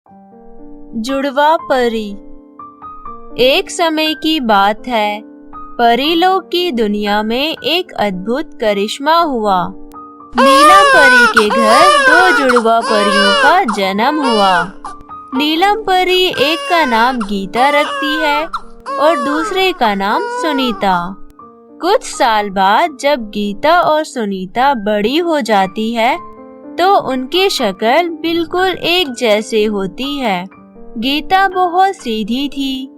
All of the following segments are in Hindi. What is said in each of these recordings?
जुड़वा परी। एक समय की बात है, परीलोक की दुनिया में एक अद्भुत करिश्मा हुआ। नीलम परी के घर दो जुड़वा परियों का जन्म हुआ। नीलम परी एक का नाम गीता रखती है और दूसरे का नाम सुनीता। कुछ साल बाद जब गीता और सुनीता बड़ी हो जाती है तो उनकी शक्ल बिल्कुल एक जैसे होती है। गीता बहुत सीधी थी,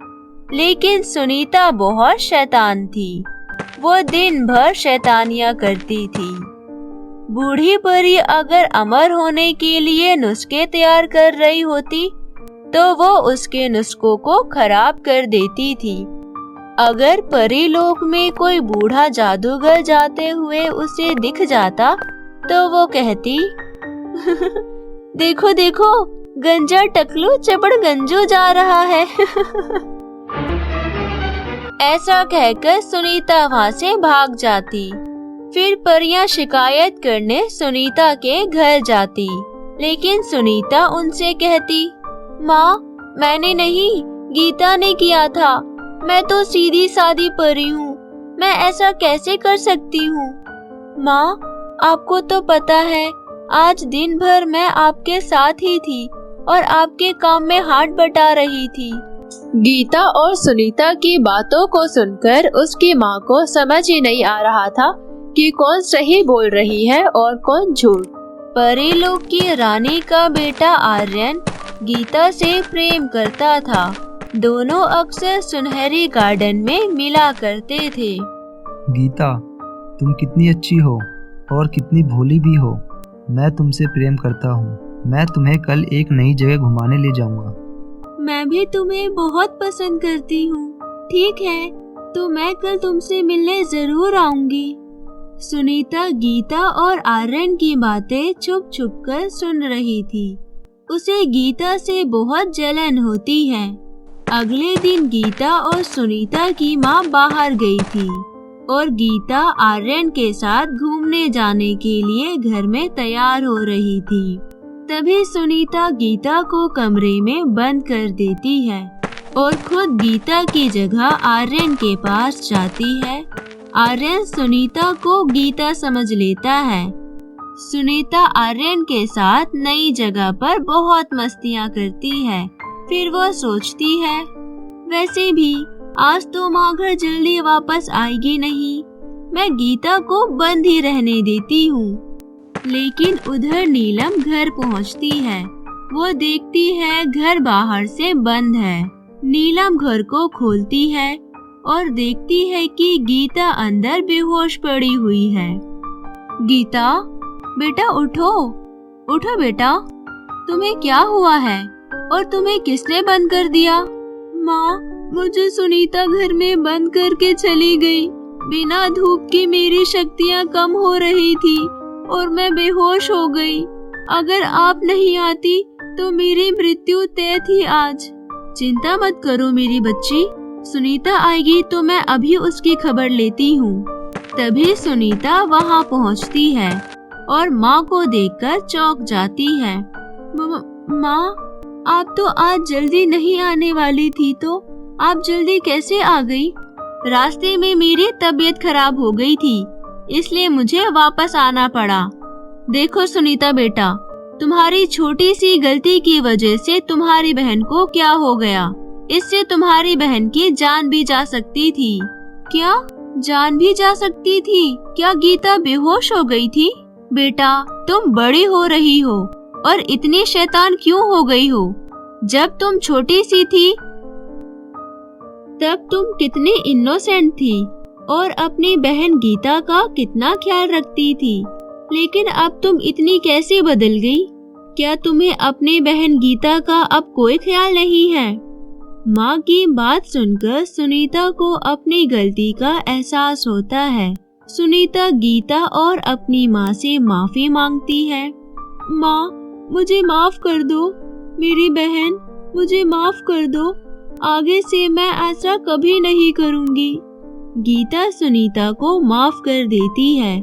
लेकिन सुनीता बहुत शैतान थी। वो दिन भर शैतानियां करती थी। बूढ़ी परी अगर अमर होने के लिए नुस्खे तैयार कर रही होती तो वो उसके नुस्खों को खराब कर देती थी। अगर परीलोक में कोई बूढ़ा जादूगर जाते हुए उसे दिख जाता तो वो कहती देखो देखो, गंजा टकलू चपड़ गंजो जा रहा है। ऐसा कहकर सुनीता वहाँ से भाग जाती। फिर परियां शिकायत करने सुनीता के घर जाती, लेकिन सुनीता उनसे कहती, माँ मैंने नहीं, गीता ने किया था। मैं तो सीधी सादी परी हूँ, मैं ऐसा कैसे कर सकती हूँ। माँ आपको तो पता है, आज दिन भर मैं आपके साथ ही थी और आपके काम में हाथ बटा रही थी। गीता और सुनीता की बातों को सुनकर उसकी माँ को समझ ही नहीं आ रहा था कि कौन सही बोल रही है और कौन झूठ। परीलोक की रानी का बेटा आर्यन गीता से प्रेम करता था। दोनों अक्सर सुनहरी गार्डन में मिला करते थे। गीता, तुम कितनी अच्छी हो और कितनी भोली भी हो। मैं तुमसे प्रेम करता हूँ। मैं तुम्हें कल एक नई जगह घुमाने ले जाऊंगा। मैं भी तुम्हें बहुत पसंद करती हूँ। ठीक है, तो मैं कल तुमसे मिलने जरूर आऊंगी। सुनीता गीता और आर्यन की बातें छुप छुप कर सुन रही थी। उसे गीता से बहुत जलन होती है। अगले दिन गीता और सुनीता की माँ बाहर गई थी और गीता आर्यन के साथ घूमने जाने के लिए घर में तैयार हो रही थी। तभी सुनीता गीता को कमरे में बंद कर देती है और खुद गीता की जगह आर्यन के पास जाती है। आर्यन सुनीता को गीता समझ लेता है। सुनीता आर्यन के साथ नई जगह पर बहुत मस्तियाँ करती है। फिर वो सोचती है, वैसे भी आज तो माँ घर जल्दी वापस आएगी नहीं, मैं गीता को बंद ही रहने देती हूँ। लेकिन उधर नीलम घर पहुँचती है। वो देखती है घर बाहर से बंद है। नीलम घर को खोलती है और देखती है कि गीता अंदर बेहोश पड़ी हुई है। गीता, बेटा उठो, उठो बेटा, तुम्हें क्या हुआ है और तुम्हें किसने बंद कर दिया? माँ, मुझे सुनीता घर में बंद करके चली गई। बिना धूप की मेरी शक्तियाँ कम हो रही थी और मैं बेहोश हो गई। अगर आप नहीं आती तो मेरी मृत्यु तय थी आज। चिंता मत करो मेरी बच्ची, सुनीता आएगी तो मैं अभी उसकी खबर लेती हूँ। तभी सुनीता वहाँ पहुँचती है और माँ को देखकर चौंक जाती है। माँ, आप तो आज जल्दी नहीं आने वाली थी, तो आप जल्दी कैसे आ गई? रास्ते में मेरी तबीयत खराब हो गई थी, इसलिए मुझे वापस आना पड़ा। देखो सुनीता बेटा, तुम्हारी छोटी सी गलती की वजह से तुम्हारी बहन को क्या हो गया। इससे तुम्हारी बहन की जान भी जा सकती थी। क्या जान भी जा सकती थी? क्या गीता बेहोश हो गई थी? बेटा, तुम बड़ी हो रही हो और इतनी शैतान क्यों हो गई हो? जब तुम छोटी सी थी तब तुम कितनी इनोसेंट थी और अपनी बहन गीता का कितना ख्याल रखती थी। लेकिन अब तुम इतनी कैसे बदल गई? क्या तुम्हें अपनी बहन गीता का अब कोई ख्याल नहीं है? माँ की बात सुनकर सुनीता को अपनी गलती का एहसास होता है। सुनीता गीता और अपनी माँ से माफी मांगती है। माँ, मुझे माफ कर दो। मेरी बहन, मुझे माफ कर दो। आगे से मैं ऐसा कभी नहीं करूँगी। गीता सुनीता को माफ कर देती है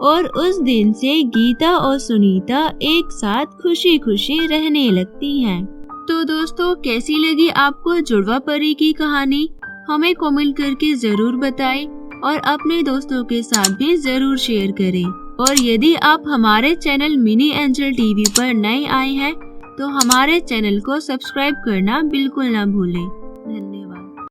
और उस दिन से गीता और सुनीता एक साथ खुशी खुशी रहने लगती हैं। तो दोस्तों, कैसी लगी आपको जुड़वा परी की कहानी? हमें कमेंट करके जरूर बताएं और अपने दोस्तों के साथ भी जरूर शेयर करें। और यदि आप हमारे चैनल मिनी एंजल टीवी पर नए आए हैं तो हमारे चैनल को सब्सक्राइब करना बिल्कुल ना भूलें। धन्यवाद।